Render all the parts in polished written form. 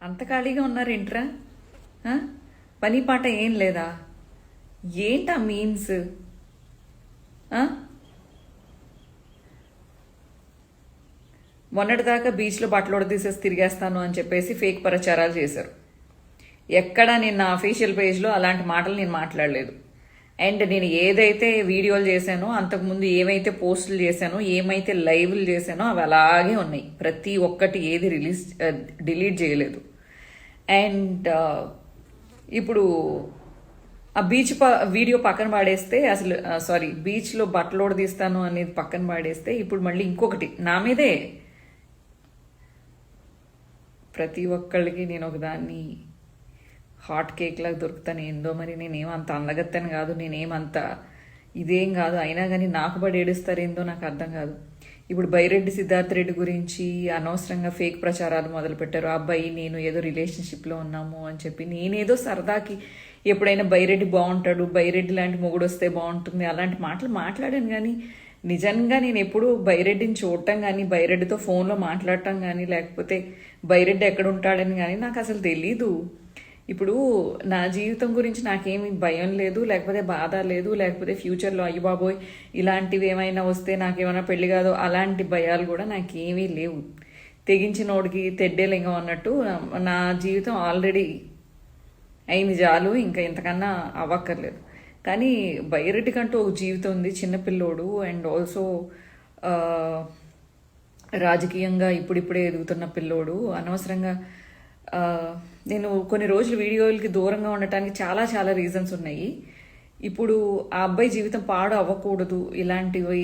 అంత ఖాళీగా ఉన్నారేంట్రా? పని పాట ఏం లేదా? ఏంటా మీన్స్? మొన్నటిదాకా బీచ్లో బట్టలు తీసేసి తిరిగేస్తాను అని చెప్పేసి ఫేక్ ప్రచారాలు చేశారు. ఎక్కడా నేను నా అఫీషియల్ పేజ్లో అలాంటి మాటలు నేను మాట్లాడలేదు. అండ్ నేను ఏదైతే వీడియోలు చేశానో, అంతకుముందు ఏమైతే పోస్టులు చేశానో, ఏమైతే లైవ్లు చేశానో అవి అలాగే ఉన్నాయి. ప్రతి ఒక్కటి ఏది డిలీట్ చేయలేదు. అండ్ ఇప్పుడు ఆ బీచ్ వీడియో పక్కన పాడేస్తే, అసలు సారీ, బీచ్లో బట్టలోడు తీస్తాను అనేది పక్కన పాడేస్తే, ఇప్పుడు మళ్ళీ ఇంకొకటి నా మీదే. ప్రతి ఒక్కళ్ళకి నేను ఒకదాన్ని హాట్ కేక్ లాగా దొరుకుతాను. ఏందో మరి, నేనేమంత అందగత్తని కాదు, నేనేమంత ఇదేం కాదు. అయినా కానీ నాకు పడి ఏడుస్తారేందో నాకు అర్థం కాదు. ఇప్పుడు బైరెడ్డి సిద్ధార్థ రెడ్డి గురించి అనవసరంగా ఫేక్ ప్రచారాలు మొదలుపెట్టారు. ఆ అబ్బాయి నేను ఏదో రిలేషన్షిప్లో ఉన్నాము అని చెప్పి, నేనేదో సరదాకి ఎప్పుడైనా బైరెడ్డి బాగుంటాడు, బైరెడ్డి లాంటి మొగుడు వస్తే బాగుంటుంది అలాంటి మాటలు మాట్లాడాను. కానీ నిజంగా నేను ఎప్పుడు బైరెడ్డిని చూడటం కానీ, బైరెడ్డితో ఫోన్లో మాట్లాడటం కానీ, లేకపోతే బైరెడ్డి ఎక్కడ ఉంటాడని కానీ నాకు అసలు తెలీదు. ఇప్పుడు నా జీవితం గురించి నాకేమీ భయం లేదు, లేకపోతే బాధ లేదు, లేకపోతే ఫ్యూచర్లో అయ్యి బాబోయ్ ఇలాంటివి ఏమైనా వస్తే నాకేమైనా పెళ్లి కాదో అలాంటి భయాలు కూడా నాకేమీ లేవు. తెగించినోడికి తెడ్డేలింగం అన్నట్టు నా జీవితం ఆల్రెడీ అయింది చాలు, ఇంకా ఇంతకన్నా అవ్వక్కర్లేదు. కానీ బైరెడ్డి కంటూ ఒక జీవితం ఉంది, చిన్నపిల్లోడు. అండ్ ఆల్సో రాజకీయంగా ఇప్పుడిప్పుడే ఎదుగుతున్న పిల్లోడు. అనవసరంగా నేను కొన్ని రోజులు వీడియోలకి దూరంగా ఉండటానికి చాలా చాలా రీజన్స్ ఉన్నాయి. ఇప్పుడు ఆ అబ్బాయి జీవితం పాడు అవ్వకూడదు. ఇలాంటివి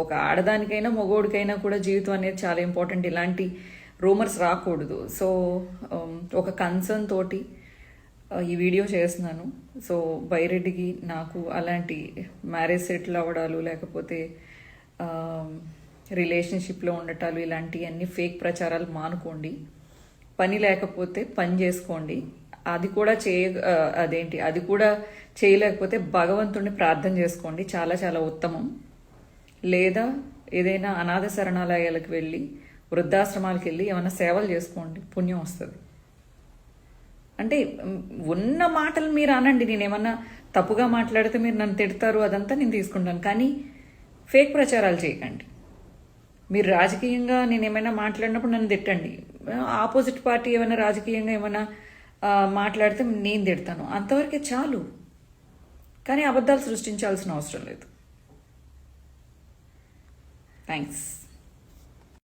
ఒక ఆడదానికైనా మగోడికైనా కూడా జీవితం అనేది చాలా ఇంపార్టెంట్. ఇలాంటి రూమర్స్ రాకూడదు. సో ఒక కన్సర్న్ తోటి ఈ వీడియో చేస్తున్నాను. సో బైరెడ్డికి నాకు అలాంటి మ్యారేజ్ సెటిల్ అవ్వడాలు, లేకపోతే రిలేషన్షిప్లో ఉండటాలు, ఇలాంటివన్నీ ఫేక్ ప్రచారాలు మానుకోండి. పని లేకపోతే పని చేసుకోండి. అది కూడా అది కూడా చేయలేకపోతే భగవంతుడిని ప్రార్థన చేసుకోండి, చాలా చాలా ఉత్తమం. లేదా ఏదైనా అనాథ శరణాలయాలకు వెళ్ళి, వృద్ధాశ్రమాలకు వెళ్ళి ఏమైనా సేవలు చేసుకోండి, పుణ్యం వస్తుంది. అంటే ఉన్న మాటలు మీరు అనండి. నేనేమన్నా తప్పుగా మాట్లాడితే మీరు నన్ను తిడతారు, అదంతా నేను తీసుకుంటాను. కానీ ఫేక్ ప్రచారాలు చేయకండి. మీరు రాజకీయంగా నేను ఏమైనా మాట్లాడినప్పుడు నన్ను తిట్టండి. ఆపోజిట్ పార్టీ ఏమైనా రాజకీయంగా ఏమైనా మాట్లాడితే నేను తిడతాను, అంతవరకే చాలు. కానీ అబద్ధాలు సృష్టించాల్సిన అవసరం లేదు. థ్యాంక్స్.